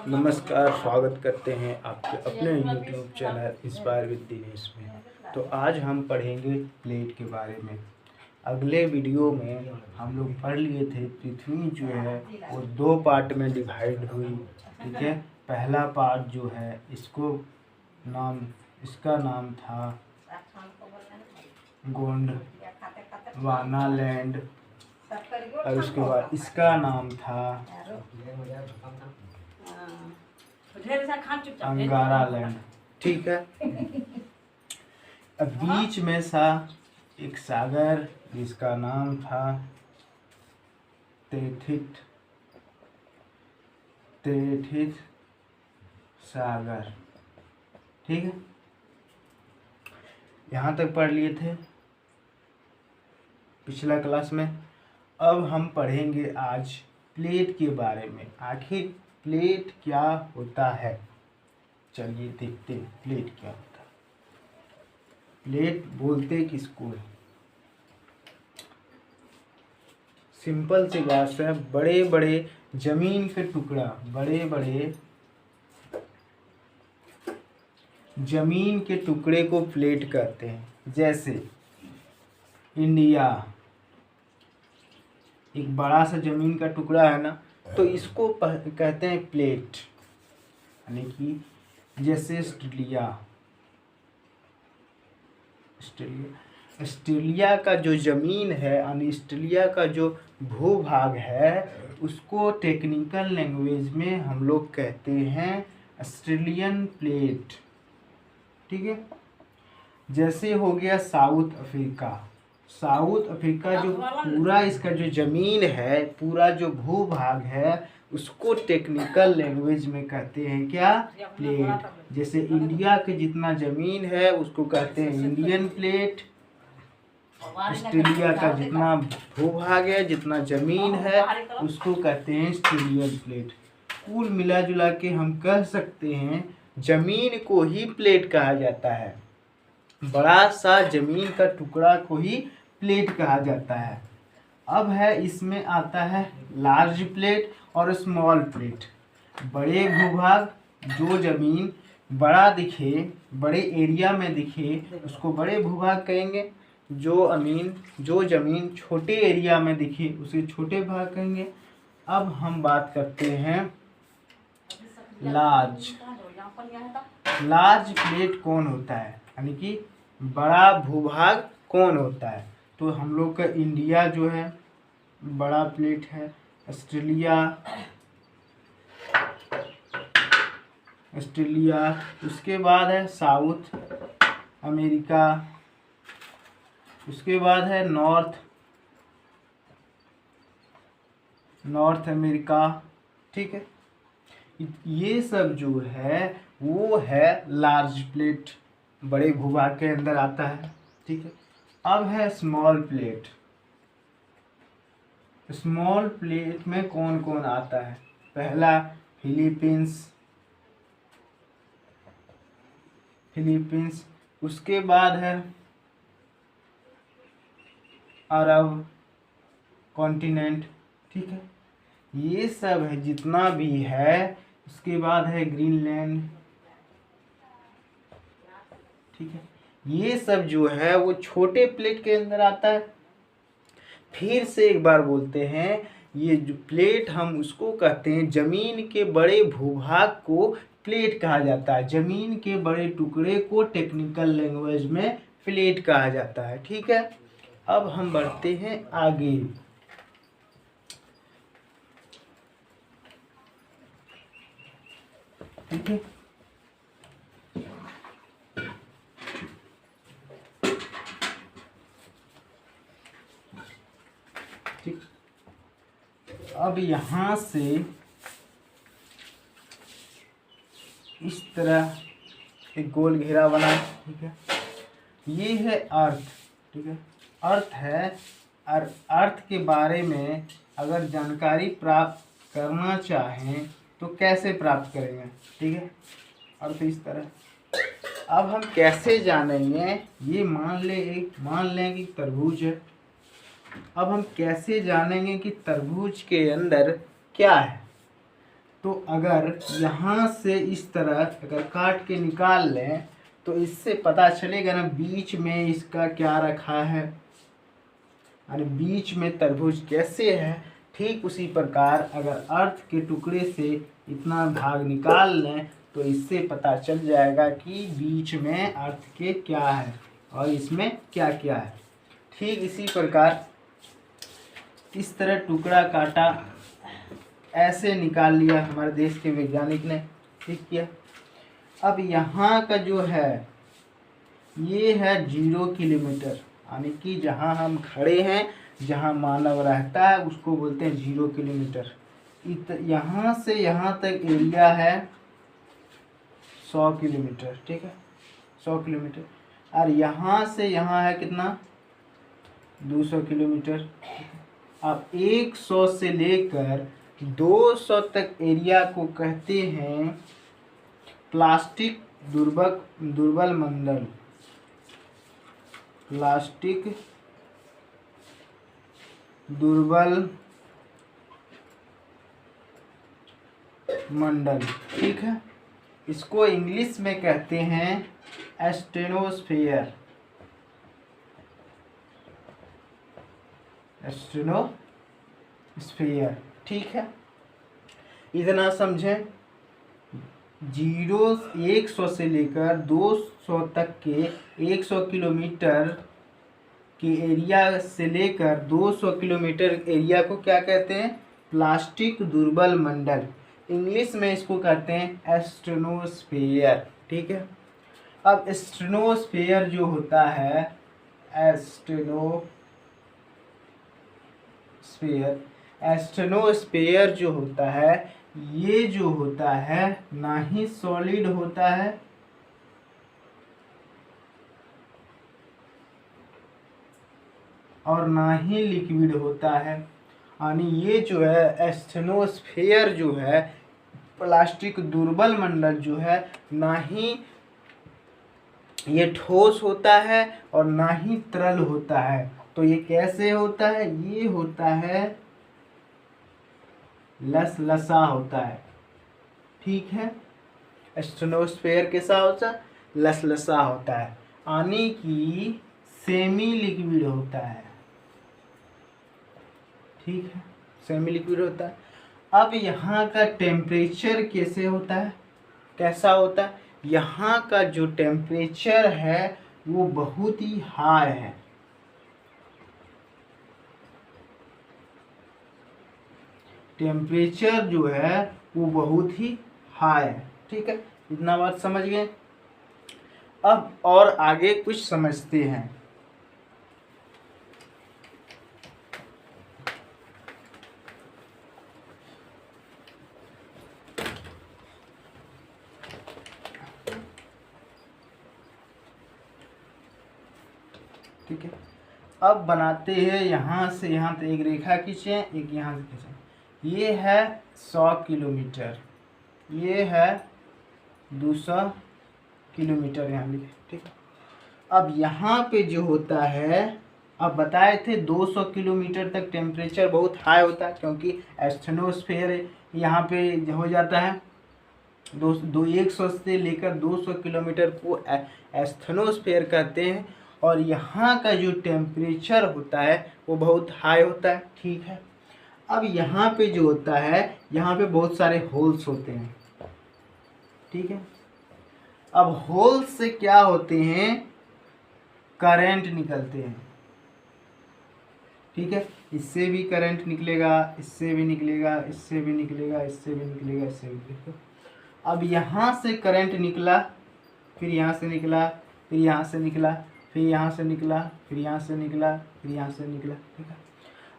नमस्कार, स्वागत करते हैं आपके अपने YouTube channel inspire with Dinesh में। तो आज हम पढ़ेंगे प्लेट के बारे में। अगले वीडियो में हम लोग पढ़ लिए थे पृथ्वी जो है वो 2 पार्ट में डिवाइड हुई। ठीक है, पहला पार्ट जो है इसका नाम था गोंडवाना लैंड, और उसके बाद इसका नाम था अंगारा लैंड। ठीक है, अब बीच में सा एक सागर जिसका नाम था तेथित सागर। ठीक है, यहाँ तक पढ़ लिए थे पिछला क्लास में। अब हम पढ़ेंगे आज प्लेट के बारे में। आखिर प्लेट क्या होता है, चलिए देखते हैं प्लेट क्या होता है। प्लेट बोलते किसको है? सिंपल सी बात है, बड़े बड़े जमीन के टुकड़ा, बड़े बड़े जमीन के टुकड़े को प्लेट कहते हैं। जैसे इंडिया एक बड़ा सा जमीन का टुकड़ा है ना, तो इसको कहते हैं प्लेट। यानी कि जैसे ऑस्ट्रेलिया का जो ज़मीन है, यानी ऑस्ट्रेलिया का जो भूभाग है, उसको टेक्निकल लैंग्वेज में हम लोग कहते हैं ऑस्ट्रेलियन प्लेट। ठीक है, जैसे हो गया साउथ अफ्रीका जो पूरा इसका जो ज़मीन है, पूरा जो भूभाग है, उसको टेक्निकल लैंग्वेज में कहते हैं क्या? प्लेट। जैसे इंडिया के जितना ज़मीन है उसको कहते हैं इंडियन प्लेट। ऑस्ट्रेलिया का जितना भूभाग है, जितना ज़मीन है, उसको कहते हैं ऑस्ट्रेलियन प्लेट। कुल मिला जुला के हम कह सकते हैं ज़मीन को ही प्लेट कहा जाता है। बड़ा सा जमीन का टुकड़ा को ही प्लेट कहा जाता है। अब है इसमें आता है लार्ज प्लेट और स्मॉल प्लेट। बड़े भूभाग, जो जमीन बड़ा दिखे, बड़े एरिया में दिखे, उसको बड़े भूभाग कहेंगे। जो जमीन छोटे एरिया में दिखे उसे छोटे भाग कहेंगे। अब हम बात करते हैं लार्ज प्लेट कौन होता है, यानी कि बड़ा भूभाग कौन होता है। तो हम लोग का इंडिया जो है बड़ा प्लेट है, ऑस्ट्रेलिया, उसके बाद है साउथ अमेरिका, उसके बाद है नॉर्थ अमेरिका। ठीक है, ये सब जो है वो है लार्ज प्लेट, बड़े भूभाग के अंदर आता है। ठीक है, अब है स्मॉल प्लेट। स्मॉल प्लेट में कौन कौन आता है? पहला फिलीपींस, उसके बाद है अरब कॉन्टिनेंट। ठीक है, ये सब है जितना भी है। उसके बाद है ग्रीनलैंड। ठीक है, ये सब जो है वो छोटे प्लेट के अंदर आता है। फिर से एक बार बोलते हैं, ये जो प्लेट हम उसको कहते हैं, जमीन के बड़े भूभाग को प्लेट कहा जाता है। जमीन के बड़े टुकड़े को टेक्निकल लैंग्वेज में प्लेट कहा जाता है। ठीक है, अब हम बढ़ते हैं आगे। ठीक है, ठीक, अब यहाँ से इस तरह एक गोल घेरा बना। ठीक है, ये है अर्थ। ठीक है, अर्थ है, और अर्थ के बारे में अगर जानकारी प्राप्त करना चाहें तो कैसे प्राप्त करेंगे? ठीक है, अर्थ इस तरह। अब हम कैसे जानेंगे? ये मान लें कि तरबूज है। अब हम कैसे जानेंगे कि तरबूज के अंदर क्या है? तो अगर यहाँ से इस तरह अगर काट के निकाल लें तो इससे पता चलेगा ना बीच में इसका क्या रखा है, और बीच में तरबूज कैसे है। ठीक उसी प्रकार अगर अर्थ के टुकड़े से इतना भाग निकाल लें तो इससे पता चल जाएगा कि बीच में अर्थ के क्या है और इसमें क्या क्या है। ठीक इसी प्रकार इस तरह टुकड़ा काटा, ऐसे निकाल लिया हमारे देश के वैज्ञानिक ने, ठीक किया। अब यहाँ का जो है ये है 0 किलोमीटर, यानी कि जहाँ हम खड़े हैं, जहाँ मानव रहता है उसको बोलते हैं 0 किलोमीटर। यहाँ से यहाँ तक एरिया है 100 किलोमीटर, ठीक है, 100 किलोमीटर। और यहाँ से यहाँ है कितना, 200 किलोमीटर। अब 100 से लेकर 200 तक एरिया को कहते हैं प्लास्टिक दुर्बल मंडल। प्लास्टिक दुर्बल मंडल, ठीक है। इसको इंग्लिश में कहते हैं एस्टेनोस्फेयर। एस्टेनोस्फेयर, ठीक है। इतना समझें। 100 से लेकर 200 तक के 100 किलोमीटर के एरिया से लेकर 200 किलोमीटर एरिया को क्या कहते हैं, प्लास्टिक दुर्बल मंडल। इंग्लिश में इसको कहते हैं एस्टेनोस्फेयर, ठीक है। अब एस्टेनोस्फेयर जो होता है, एस्टेनोस्फेयर जो होता है, ये जो होता है ना ही सॉलिड होता है और ना ही लिक्विड होता है। यानी ये जो है एस्टेनोस्फेयर जो है, प्लास्टिक दुर्बल मंडल जो है, ना ही ये ठोस होता है और ना ही तरल होता है। तो ये कैसे होता है, ये होता है लसलसा होता है, ठीक है। एस्टेनोस्फेयर कैसा होता है, लसलसा होता है, यानी कि सेमी लिक्विड होता है, ठीक है, सेमी लिक्विड होता है। अब यहाँ का टेम्परेचर कैसे होता है, कैसा होता है, यहाँ का जो टेम्परेचर है वो बहुत ही हाई है, टेम्परेचर जो है वो बहुत ही हाई है, ठीक है। इतना बात समझ गए। अब और आगे कुछ समझते हैं। ठीक है, अब बनाते हैं यहाँ से यहाँ तक एक रेखा खींचे, एक यहाँ से खींचे। ये है 100 किलोमीटर, ये है 200 किलोमीटर, यहाँ लिखे, ठीक। अब यहाँ पे जो होता है, अब बताए थे 200 किलोमीटर तक टेम्परेचर बहुत हाई होता है, क्योंकि एस्टेनोस्फेयर यहाँ पे हो जाता है 100 से लेकर 200 किलोमीटर को एस्टेनोस्फेयर कहते हैं। और यहाँ का जो टेम्परेचर होता है वो बहुत हाई होता है, ठीक है। अब यहाँ पे जो होता है, यहाँ पे बहुत सारे होल्स होते हैं, ठीक है। अब होल्स से क्या होते हैं, करंट निकलते हैं, ठीक है। इससे भी करंट निकलेगा, इससे भी निकलेगा, इससे भी निकलेगा, इससे भी निकलेगा, इससे भी निकलेगा। अब यहाँ से करंट निकला, फिर यहाँ से निकला, फिर यहाँ से निकला, फिर यहाँ से निकला, फिर यहाँ से निकला, फिर यहाँ से निकला, ठीक है।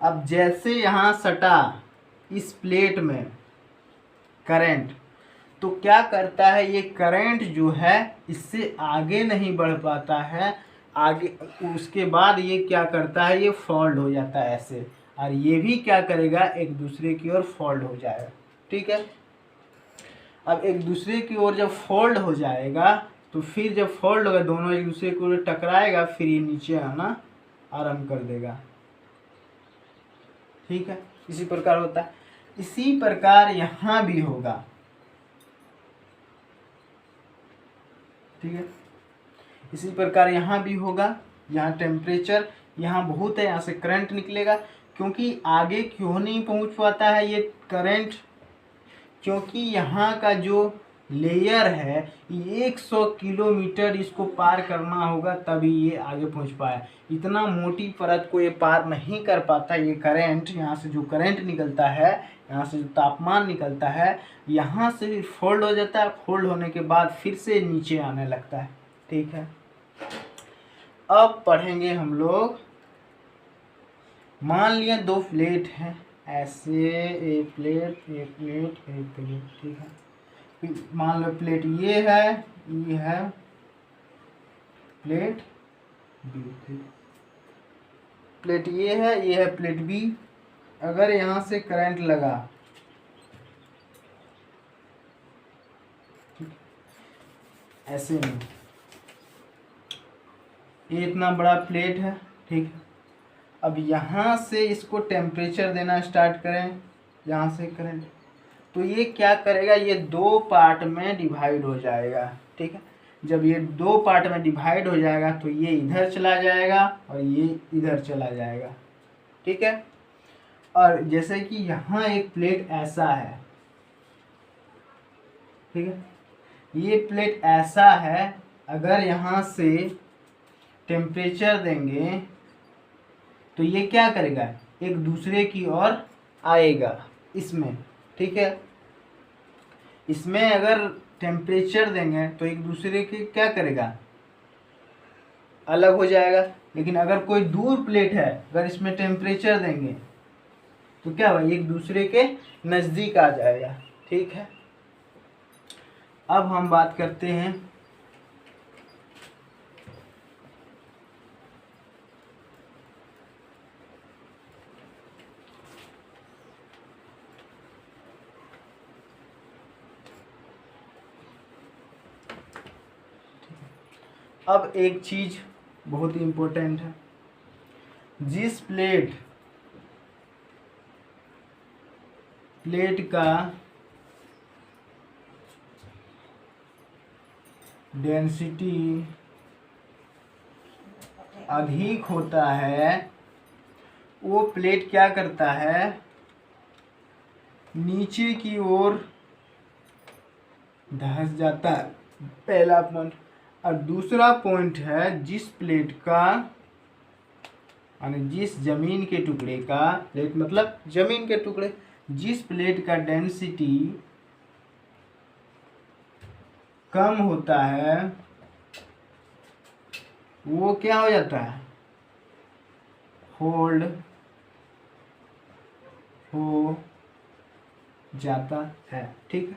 अब जैसे यहाँ सटा इस प्लेट में करंट, तो क्या करता है, ये करंट जो है इससे आगे नहीं बढ़ पाता है, आगे उसके बाद ये क्या करता है, ये फोल्ड हो जाता है ऐसे, और ये भी क्या करेगा, एक दूसरे की ओर फोल्ड हो जाएगा, ठीक है। अब एक दूसरे की ओर जब फोल्ड हो जाएगा, तो फिर जब फोल्ड होगा, दोनों एक दूसरे की ओर टकराएगा, फिर ये नीचे आना आरंभ कर देगा, ठीक है। इसी प्रकार होता है। इसी प्रकार यहाँ भी होगा, ठीक है। इसी प्रकार यहाँ भी होगा। यहाँ टेम्परेचर यहाँ बहुत है, यहाँ से करंट निकलेगा। क्योंकि आगे क्यों नहीं पहुँच पाता है ये करंट, क्योंकि यहाँ का जो लेयर है 100 किलोमीटर इसको पार करना होगा तभी ये आगे पहुँच पाया। इतना मोटी परत को ये पार नहीं कर पाता ये करंट। यहाँ से जो करंट निकलता है, यहाँ से जो तापमान निकलता है, यहाँ से फोल्ड हो जाता है। फोल्ड होने के बाद फिर से नीचे आने लगता है, ठीक है। अब पढ़ेंगे हम लोग, मान लिया दो प्लेट हैं ऐसे, एक प्लेट एक प्लेट एक प्लेट, ठीक है। मान लो प्लेट ये है प्लेट बी, प्लेट ये है प्लेट बी। अगर यहाँ से करंट लगा, ऐसे में ये इतना बड़ा प्लेट है, ठीक है। अब यहाँ से इसको टेम्परेचर देना स्टार्ट करें, यहाँ से करंट, तो ये क्या करेगा, ये दो पार्ट में डिवाइड हो जाएगा, ठीक है। जब ये दो पार्ट में डिवाइड हो जाएगा तो ये इधर चला जाएगा और ये इधर चला जाएगा, ठीक है। और जैसे कि यहाँ एक प्लेट ऐसा है, ठीक है, ये प्लेट ऐसा है। अगर यहाँ से टेम्परेचर देंगे तो ये क्या करेगा, एक दूसरे की ओर आएगा इसमें, ठीक है। इसमें अगर टेम्परेचर देंगे तो एक दूसरे के क्या करेगा, अलग हो जाएगा। लेकिन अगर कोई दूर प्लेट है, अगर इसमें टेम्परेचर देंगे तो क्या होगा, एक दूसरे के नज़दीक आ जाएगा, ठीक है। अब हम बात करते हैं अब एक चीज बहुत इम्पोर्टेंट है। जिस प्लेट का डेंसिटी अधिक होता है वो प्लेट क्या करता है, नीचे की ओर धंस जाता है, पहला पॉइंट। और दूसरा पॉइंट है, जिस प्लेट का यानी जिस जमीन के टुकड़े का, प्लेट मतलब जमीन के टुकड़े, जिस प्लेट का डेंसिटी कम होता है वो क्या हो जाता है, फोल्ड हो जाता है, ठीक है।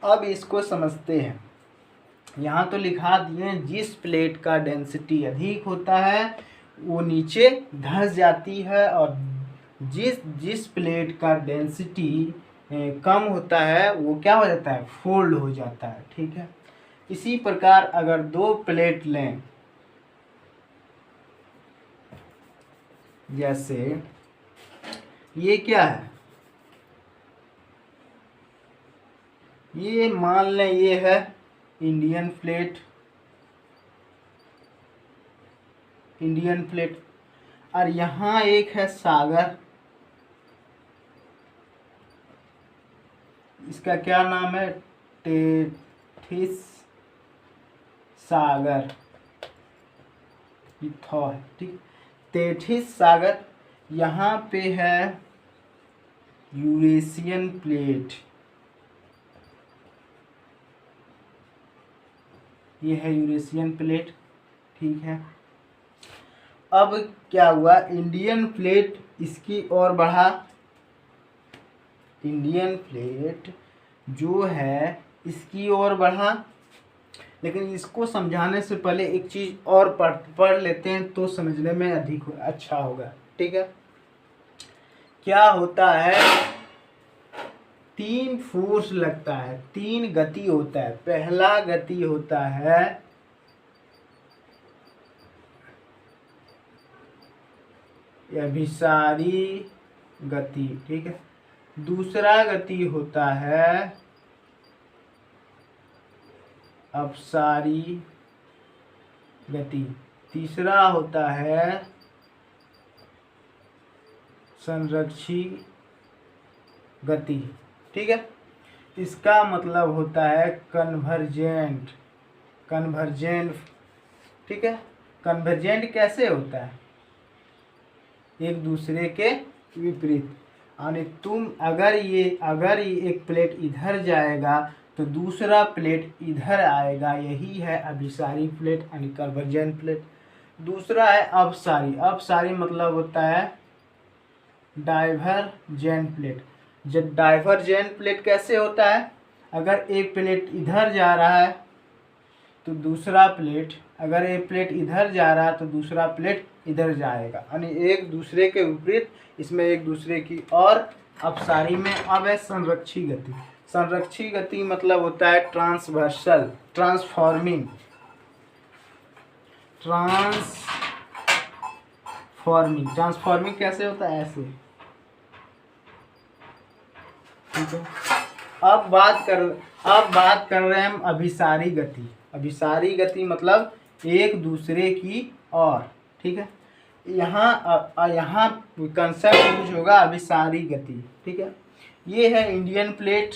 अब इसको समझते हैं। यहाँ तो लिखा दिए जिस प्लेट का डेंसिटी अधिक होता है वो नीचे धंस जाती है, और जिस प्लेट का डेंसिटी कम होता है वो क्या हो जाता है, फोल्ड हो जाता है, ठीक है। इसी प्रकार अगर दो प्लेट लें, जैसे ये क्या है, ये मान लें ये है इंडियन प्लेट, और यहाँ एक है सागर, इसका क्या नाम है, टेथिस सागर, है ठीक, टेथिस सागर। यहाँ पे है यूरेशियन प्लेट, ये है यूरेशियन प्लेट, ठीक है। अब क्या हुआ, इंडियन प्लेट इसकी ओर बढ़ा, इंडियन प्लेट जो है इसकी ओर बढ़ा। लेकिन इसको समझाने से पहले एक चीज और पढ़ लेते हैं तो समझने में अधिक अच्छा होगा, ठीक है। क्या होता है, तीन फोर्स लगता है, तीन गति होता है। पहला गति होता है अभिसारी गति, ठीक है। दूसरा गति होता है अपसारी गति, तीसरा होता है संरक्षी गति। ठीक है, इसका मतलब होता है कन्वर्जेंट। कन्वर्जेंट, ठीक है, कन्वर्जेंट कैसे होता है? एक दूसरे के विपरीत। यानी तुम अगर ये एक प्लेट इधर जाएगा तो दूसरा प्लेट इधर आएगा, यही है अभिसारी प्लेट यानी कन्वर्जेंट प्लेट। दूसरा है अपसारी। अपसारी मतलब होता है डाइवर्जेंट प्लेट। जब डाइवर्जेंट प्लेट कैसे होता है? अगर एक प्लेट इधर जा रहा है तो दूसरा प्लेट, अगर एक प्लेट इधर जा रहा है तो दूसरा प्लेट इधर जाएगा, यानी एक दूसरे के विपरीत, इसमें एक दूसरे की। और अपसारी में अब है संरक्षी गति। संरक्षी गति मतलब होता है ट्रांसवर्सल, ट्रांसफॉर्मिंग। ट्रांसफॉर्मिंग कैसे होता है? ऐसे। ठीक है, अब बात कर रहे हैं हम अभिसारी गति। अभिसारी गति मतलब एक दूसरे की और। ठीक है, यहाँ कंसेप्ट यूज होगा अभिसारी गति। ठीक है, ये है इंडियन प्लेट,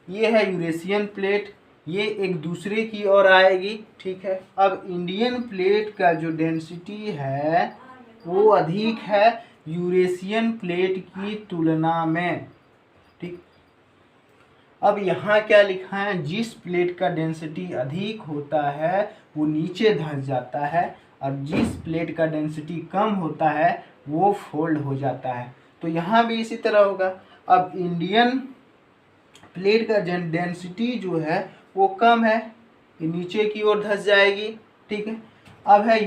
ये है यूरेशियन प्लेट, ये एक दूसरे की ओर आएगी। ठीक है, अब इंडियन प्लेट का जो डेंसिटी है वो अधिक है यूरेशियन प्लेट की तुलना में। ठीक, अब यहाँ क्या लिखा है? जिस प्लेट का डेंसिटी अधिक होता है वो नीचे धंस जाता है, और जिस प्लेट का डेंसिटी कम होता है वो फोल्ड हो जाता है। तो यहाँ भी इसी तरह होगा। अब इंडियन प्लेट का डेंसिटी जो है वो कम है, ये नीचे की ओर धंस जाएगी। ठीक है, अब है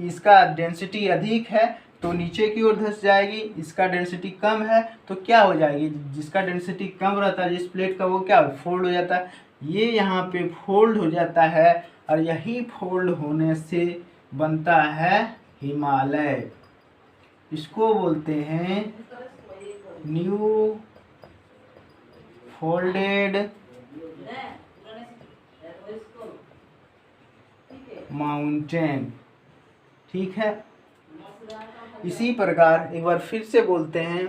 इसका डेंसिटी अधिक है तो नीचे की ओर धंस जाएगी, इसका डेंसिटी कम है तो क्या हो जाएगी? जिसका डेंसिटी कम रहता है जिस प्लेट का, वो क्या फोल्ड हो जाता है। ये यहाँ पे फोल्ड हो जाता है, और यही फोल्ड होने से बनता है हिमालय। इसको बोलते हैं न्यू फोल्डेड माउंटेन। ठीक है, इसी प्रकार एक बार फिर से बोलते हैं,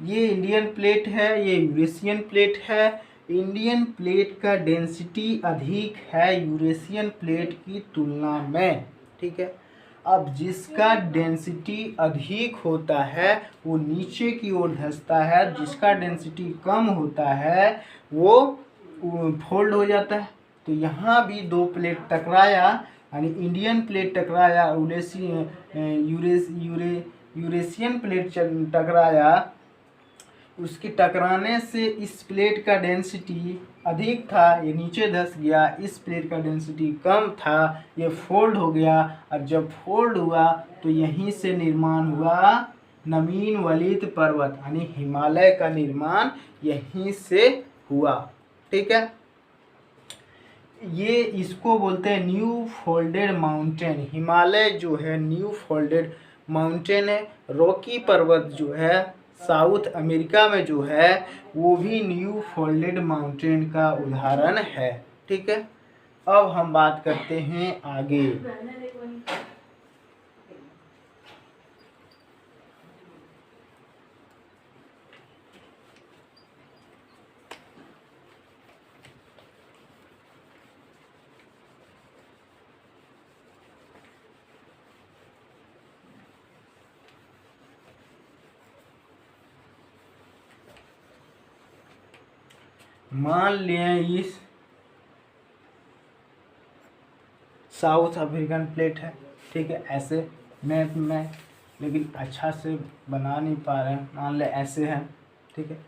ये इंडियन प्लेट है, ये यूरेशियन प्लेट है। इंडियन प्लेट का डेंसिटी अधिक है यूरेशियन प्लेट की तुलना में। ठीक है, अब जिसका डेंसिटी अधिक होता है वो नीचे की ओर धंसता है, जिसका डेंसिटी कम होता है वो फोल्ड हो जाता है। तो यहाँ भी दो प्लेट टकराया, यानी इंडियन प्लेट टकराया, यूरेशियन प्लेट टकराया। उसके टकराने से इस प्लेट का डेंसिटी अधिक था, ये नीचे धंस गया। इस प्लेट का डेंसिटी कम था, ये फोल्ड हो गया। और जब फोल्ड हुआ तो यहीं से निर्माण हुआ नमीन वलित पर्वत, यानी हिमालय का निर्माण यहीं से हुआ। ठीक है, ये इसको बोलते हैं न्यू फोल्डेड माउंटेन। हिमालय जो है न्यू फोल्डेड माउंटेन है। रॉकी पर्वत जो है साउथ अमेरिका में जो है वो भी न्यू फोल्डेड माउंटेन का उदाहरण है। ठीक है, अब हम बात करते हैं आगे। मान लें इस साउथ अफ्रीकन प्लेट है। ठीक है, ऐसे मैप में, लेकिन अच्छा से बना नहीं पा रहे हैं। मान लें ऐसे है। ठीक है,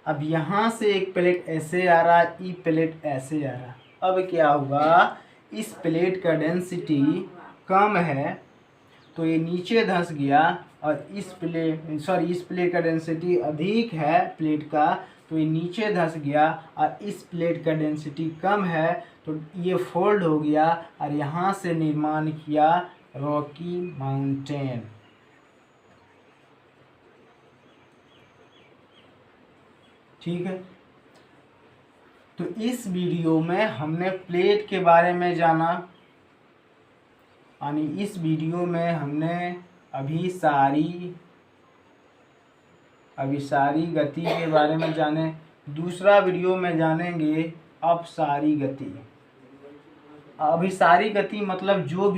अब यहाँ से एक प्लेट ऐसे आ रहा है, ई प्लेट ऐसे आ रहा है। अब क्या हुआ? इस प्लेट का डेंसिटी कम है तो ये नीचे धंस गया, और इस प्लेट का डेंसिटी अधिक है प्लेट का, तो ये नीचे धंस गया। और इस प्लेट का डेंसिटी कम है तो ये फोल्ड हो गया, और यहाँ से निर्माण किया रॉकी माउंटेन। ठीक है। तो इस वीडियो में हमने प्लेट के बारे में जाना, यानी इस वीडियो में हमने अभिसारी गति के बारे में जाने। दूसरा वीडियो में जानेंगे अपसारी गति। अभिसारी गति मतलब जो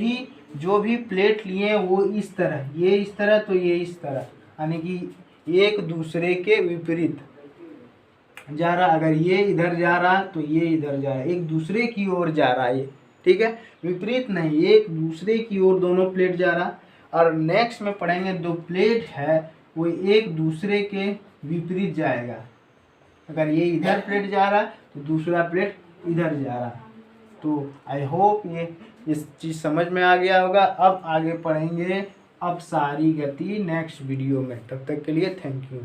भी प्लेट लिए वो इस तरह, ये इस तरह तो ये इस तरह, यानी कि एक दूसरे के विपरीत जा रहा। अगर ये इधर जा रहा तो ये इधर जा रहा, एक दूसरे की ओर जा रहा है, ठीक है, विपरीत नहीं, एक दूसरे की ओर दोनों प्लेट जा रहा। और नेक्स्ट में पढ़ेंगे दो प्लेट है वो एक दूसरे के विपरीत जाएगा। अगर ये इधर प्लेट जा रहा तो दूसरा प्लेट इधर जा रहा। तो आई होप ये इस चीज़ समझ में आ गया होगा। अब आगे पढ़ेंगे अपसारी गति नेक्स्ट वीडियो में। तब तक के लिए थैंक यू।